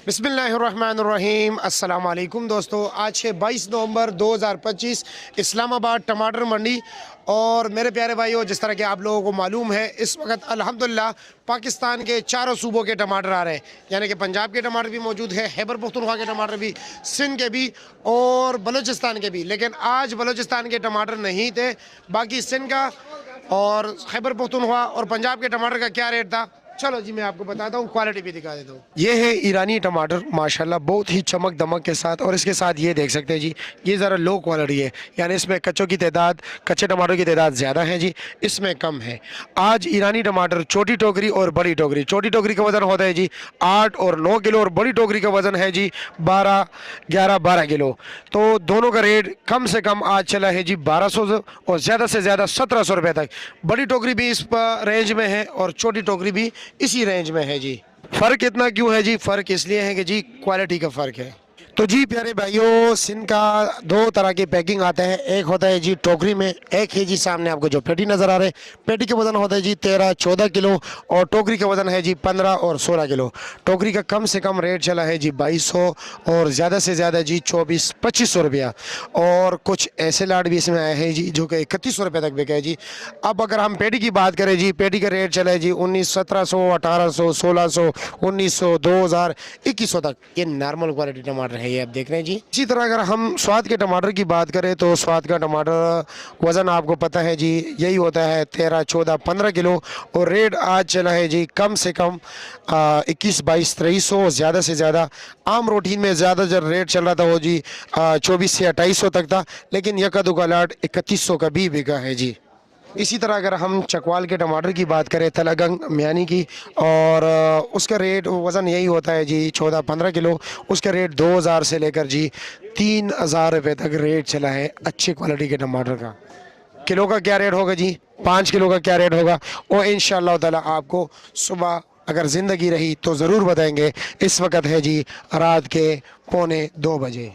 बिस्मिल्लाहिर्रहमानिर्रहीम अस्सलाम वालेकुम दोस्तों। आज है 22 नवंबर 2025, इस्लामाबाद टमाटर मंडी। और मेरे प्यारे भाइयों, जिस तरह के आप लोगों को मालूम है, इस वक्त अल्हम्दुलिल्लाह पाकिस्तान के चारों सूबों के टमाटर आ रहे हैं। यानी कि पंजाब के टमाटर भी मौजूद है, खैबर पख्तूनख्वा के टमाटर भी, सिंध के भी और बलूचिस्तान के भी। लेकिन आज बलूचिस्तान के टमाटर नहीं थे, बाकी सिंध का और खैबर पख्तूनख्वा और पंजाब के टमाटर का क्या रेट था, चलो जी मैं आपको बताता हूँ, क्वालिटी भी दिखा देता हूँ। ये है ईरानी टमाटर, माशाल्लाह बहुत ही चमक दमक के साथ। और इसके साथ ये देख सकते हैं जी, ये ज़रा लो क्वालिटी है, यानी इसमें कच्चों की तादाद, कच्चे टमाटरों की तादाद ज़्यादा है जी, इसमें कम है। आज ईरानी टमाटर छोटी टोकरी और बड़ी टोकरी, छोटी टोकरी का वज़न होता है जी 8 और 9 किलो और बड़ी टोकरी का वज़न है जी 12 किलो। तो दोनों का रेट कम से कम आज चला है जी 1200 और ज़्यादा से ज़्यादा 1700 रुपये तक। बड़ी टोकरी भी इस रेंज में है और छोटी टोकरी भी इसी रेंज में है जी। फ़र्क इतना क्यों है जी? फ़र्क इसलिए है कि जी क्वालिटी का फ़र्क है। तो जी प्यारे भाइयों, सिंध का दो तरह की पैकिंग आता है। एक होता है जी टोकरी में, एक है जी सामने आपको जो पेटी नज़र आ रहे हैं। पेटी का वज़न होता है जी 13-14 किलो और टोकरी का वज़न है जी 15 और 16 किलो। टोकरी का कम से कम रेट चला है जी 2200 और ज़्यादा से ज़्यादा जी 2400-2500 रुपया। और कुछ ऐसे लाट भी इसमें आए हैं जी जो कि 3100 रुपये तक बिका है जी। अब अगर हम पेटी की बात करें जी, पेटी का रेट चला है जी 1700, 1800, 1600, 1900, 2000, 2100 तक। ये नॉर्मल क्वालिटी टमाटर है, ये आप देख रहे हैं जी। इसी तरह अगर हम स्वाद के टमाटर की बात करें तो स्वाद का टमाटर वज़न आपको पता है जी, यही होता है 13, 14, 15 किलो। और रेट आज चला है जी कम से कम 21, 22, 2300 और ज़्यादा से ज़्यादा आम रूटीन में ज़्यादा जो रेट चल रहा था वो जी 24 से 2800 तक था। लेकिन यका दुका लाट 3100 का भी बिका है जी। इसी तरह अगर हम चकवाल के टमाटर की बात करें, तलगंग म्यानी की, और उसका रेट वज़न यही होता है जी 14-15 किलो। उसका रेट 2000 से लेकर जी 3000 रुपये तक रेट चला है अच्छी क्वालिटी के टमाटर का। किलो का क्या रेट होगा जी? 5 किलो का क्या रेट होगा वो इंशाअल्लाह ताला आपको सुबह अगर ज़िंदगी रही तो ज़रूर बताएंगे। इस वक्त है जी रात के 1:45 बजे।